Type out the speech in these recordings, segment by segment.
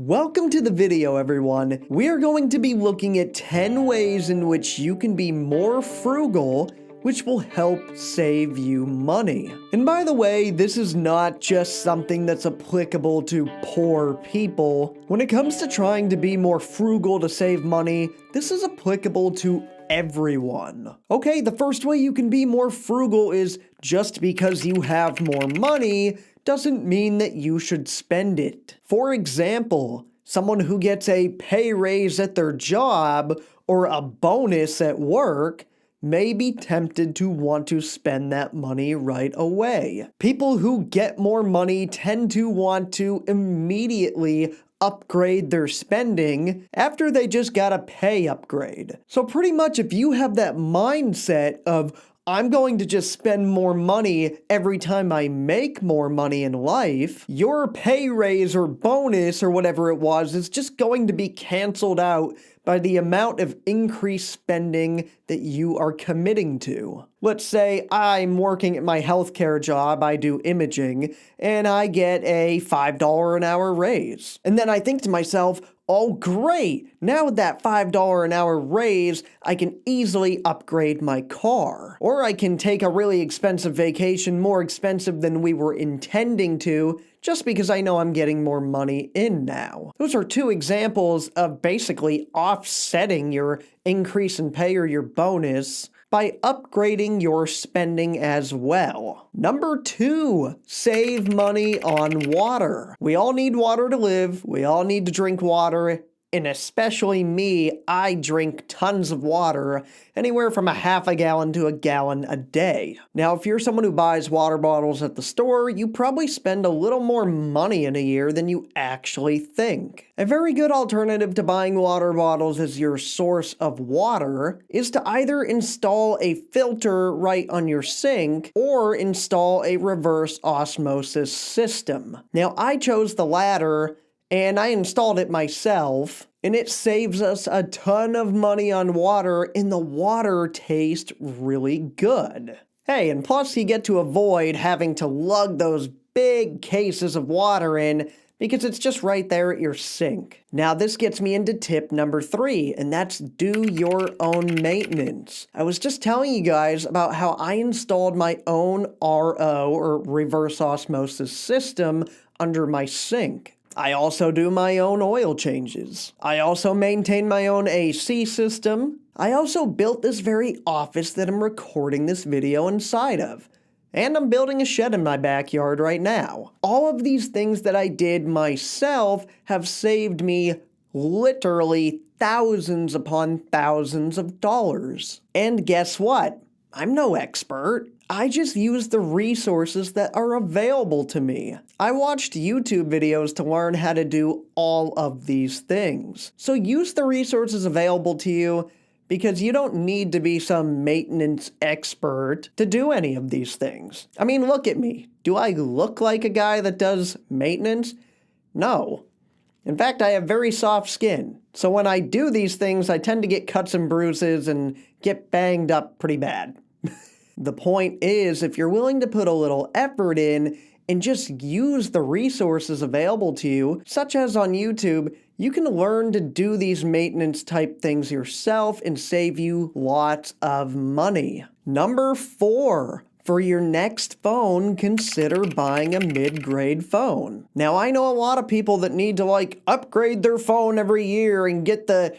Welcome to the video, everyone. We are going to be looking at 10 ways in which you can be more frugal, which will help save you money. And by the way, this is not just something that's applicable to poor people. When it comes to trying to be more frugal to save money, this is applicable to everyone. Okay, the first way you can be more frugal is just because you have more money doesn't mean that you should spend it. For example, someone who gets a pay raise at their job or a bonus at work may be tempted to want to spend that money right away. People who get more money tend to want to immediately upgrade their spending after they just got a pay upgrade. So pretty much if you have that mindset of, I'm going to just spend more money every time I make more money in life, your pay raise or bonus or whatever it was is just going to be canceled out by the amount of increased spending that you are committing to. Let's say I'm working at my healthcare job, I do imaging, and I get a $5 an hour raise. And then I think to myself, oh great, now with that $5 an hour raise, I can easily upgrade my car. Or I can take a really expensive vacation, more expensive than we were intending to, just because I know I'm getting more money in now. Those are two examples of basically offsetting your increase in pay or your bonus by upgrading your spending as well. Number 2, save money on water. We all need water to live. We all need to drink water. And especially me, I drink tons of water, anywhere from a half a gallon to a gallon a day. Now, if you're someone who buys water bottles at the store, you probably spend a little more money in a year than you actually think. A very good alternative to buying water bottles as your source of water is to either install a filter right on your sink or install a reverse osmosis system. Now, I chose the latter, and I installed it myself, and it saves us a ton of money on water, and the water tastes really good. Hey, and plus you get to avoid having to lug those big cases of water in because it's just right there at your sink. Now this gets me into tip number 3, and that's do your own maintenance. I was just telling you guys about how I installed my own RO, or reverse osmosis system, under my sink. I also do my own oil changes. I also maintain my own AC system. I also built this very office that I'm recording this video inside of. And I'm building a shed in my backyard right now. All of these things that I did myself have saved me literally thousands upon thousands of dollars. And guess what? I'm no expert. I just use the resources that are available to me. I watched YouTube videos to learn how to do all of these things. So use the resources available to you because you don't need to be some maintenance expert to do any of these things. I mean, look at me. Do I look like a guy that does maintenance? No. In fact, I have very soft skin. So when I do these things, I tend to get cuts and bruises and get banged up pretty bad. The point is, if you're willing to put a little effort in and just use the resources available to you, such as on YouTube, you can learn to do these maintenance type things yourself and save you lots of money. Number 4. For your next phone, consider buying a mid-grade phone. Now, I know a lot of people that need to upgrade their phone every year and get the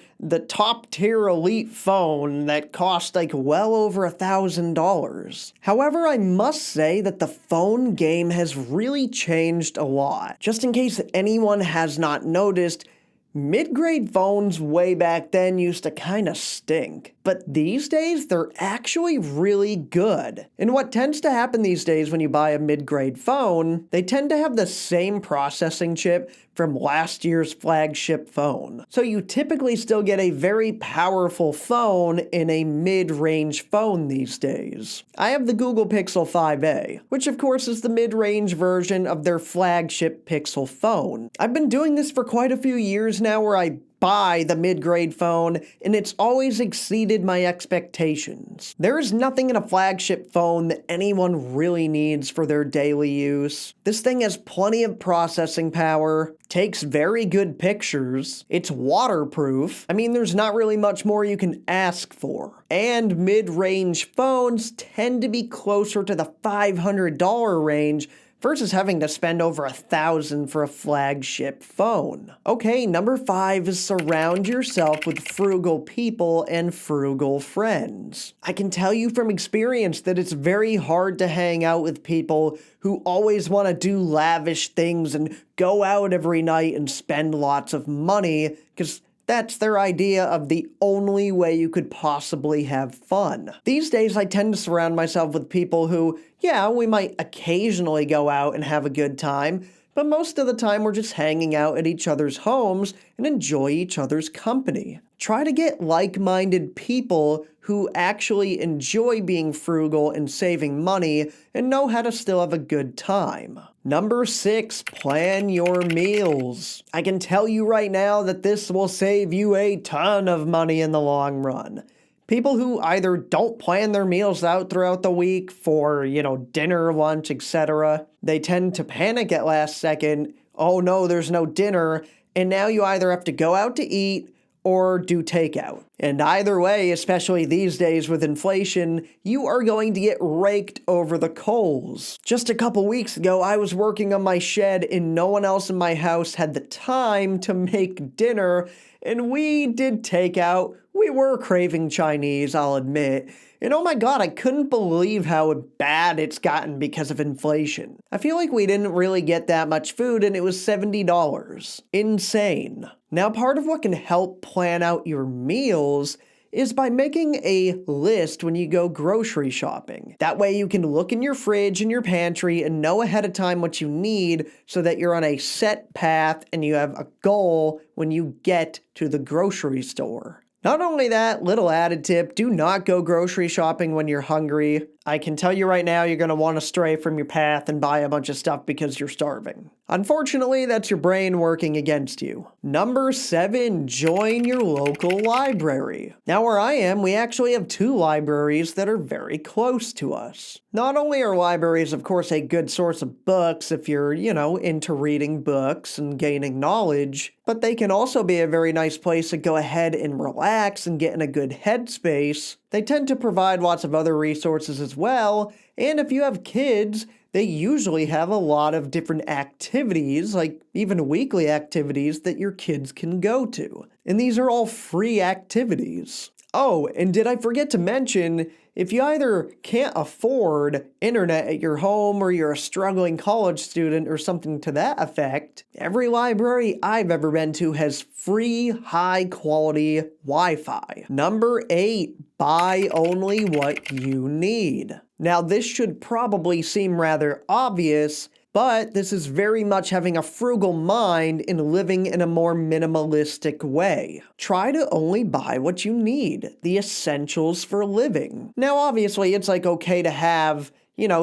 top-tier elite phone that costs well over $1,000. However, I must say that the phone game has really changed a lot. Just in case anyone has not noticed, mid-grade phones way back then used to kind of stink. But these days, they're actually really good. And what tends to happen these days when you buy a mid-grade phone, they tend to have the same processing chip from last year's flagship phone. So you typically still get a very powerful phone in a mid-range phone these days. I have the Google Pixel 5a, which of course is the mid-range version of their flagship Pixel phone. I've been doing this for quite a few years now where I buy the mid-grade phone, and it's always exceeded my expectations. There is nothing in a flagship phone that anyone really needs for their daily use. This thing has plenty of processing power, takes very good pictures, it's waterproof. I mean, there's not really much more you can ask for. And mid-range phones tend to be closer to the $500 range versus having to spend over $1,000 for a flagship phone. Okay, number 5 is surround yourself with frugal people and frugal friends. I can tell you from experience that it's very hard to hang out with people who always want to do lavish things and go out every night and spend lots of money, because that's their idea of the only way you could possibly have fun. These days, I tend to surround myself with people who, yeah, we might occasionally go out and have a good time, but most of the time we're just hanging out at each other's homes and enjoy each other's company. Try to get like-minded people who actually enjoy being frugal and saving money and know how to still have a good time. Number 6, plan your meals. I can tell you right now that this will save you a ton of money in the long run. People who either don't plan their meals out throughout the week for, dinner, lunch, etc., they tend to panic at last second, oh no, there's no dinner, and now you either have to go out to eat or do takeout. And either way, especially these days with inflation, you are going to get raked over the coals. Just a couple weeks ago, I was working on my shed and no one else in my house had the time to make dinner, and we did takeout. We were craving Chinese, I'll admit. And oh my god, I couldn't believe how bad it's gotten because of inflation. I feel like we didn't really get that much food and it was $70. Insane. Now, part of what can help plan out your meals is by making a list when you go grocery shopping. That way you can look in your fridge and your pantry and know ahead of time what you need so that you're on a set path and you have a goal when you get to the grocery store. Not only that, little added tip, do not go grocery shopping when you're hungry. I can tell you right now you're going to want to stray from your path and buy a bunch of stuff because you're starving. Unfortunately, that's your brain working against you. Number 7, join your local library. Now where I am, we actually have 2 libraries that are very close to us. Not only are libraries, of course, a good source of books if you're, into reading books and gaining knowledge, but they can also be a very nice place to go ahead and relax and get in a good headspace. They tend to provide lots of other resources as well, and if you have kids, they usually have a lot of different activities, like even weekly activities that your kids can go to. And these are all free activities. Oh, and did I forget to mention, if you either can't afford internet at your home or you're a struggling college student or something to that effect, every library I've ever been to has free, high-quality Wi-Fi. Number 8, buy only what you need. Now, this should probably seem rather obvious, but this is very much having a frugal mind and living in a more minimalistic way. Try to only buy what you need, the essentials for living. Now, obviously, it's okay to have,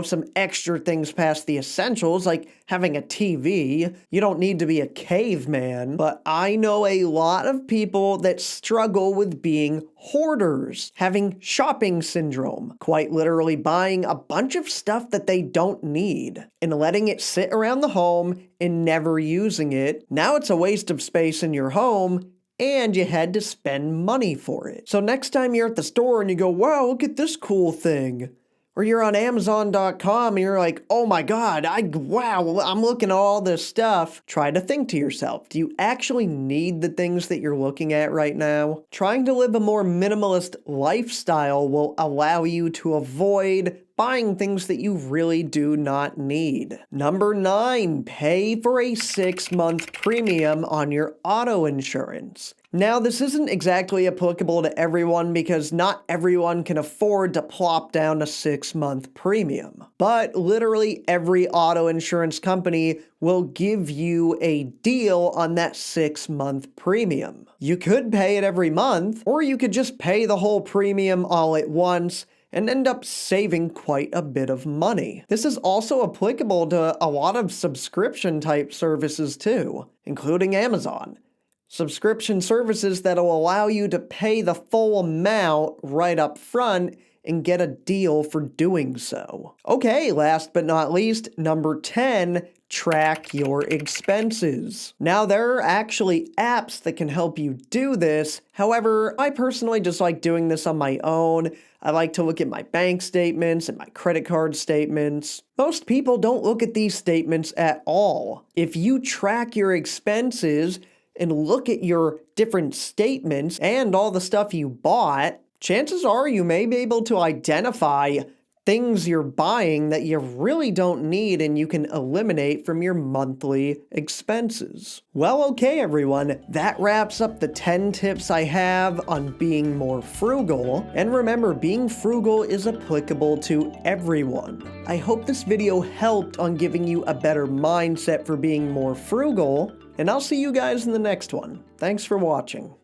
some extra things past the essentials, like having a TV. You don't need to be a caveman, but I know a lot of people that struggle with being hoarders, having shopping syndrome, quite literally buying a bunch of stuff that they don't need and letting it sit around the home and never using it. Now it's a waste of space in your home, and you had to spend money for it. So next time you're at the store and you go, wow, look at this cool thing. Or you're on Amazon.com and you're like, oh my god, wow, I'm looking at all this stuff. Try to think to yourself, do you actually need the things that you're looking at right now? Trying to live a more minimalist lifestyle will allow you to avoid buying things that you really do not need. Number 9, pay for a 6-month premium on your auto insurance. Now, this isn't exactly applicable to everyone because not everyone can afford to plop down a 6-month premium. But literally every auto insurance company will give you a deal on that 6-month premium. You could pay it every month, or you could just pay the whole premium all at once and end up saving quite a bit of money. This is also applicable to a lot of subscription type services too, including Amazon. Subscription services that'll allow you to pay the full amount right up front and get a deal for doing so. Okay, last but not least, number 10, track your expenses. Now, there are actually apps that can help you do this. However, I personally just like doing this on my own. I like to look at my bank statements and my credit card statements. Most people don't look at these statements at all. If you track your expenses and look at your different statements and all the stuff you bought, chances are you may be able to identify things you're buying that you really don't need and you can eliminate from your monthly expenses. Well, okay, everyone, that wraps up the 10 tips I have on being more frugal. And remember, being frugal is applicable to everyone. I hope this video helped on giving you a better mindset for being more frugal, and I'll see you guys in the next one. Thanks for watching.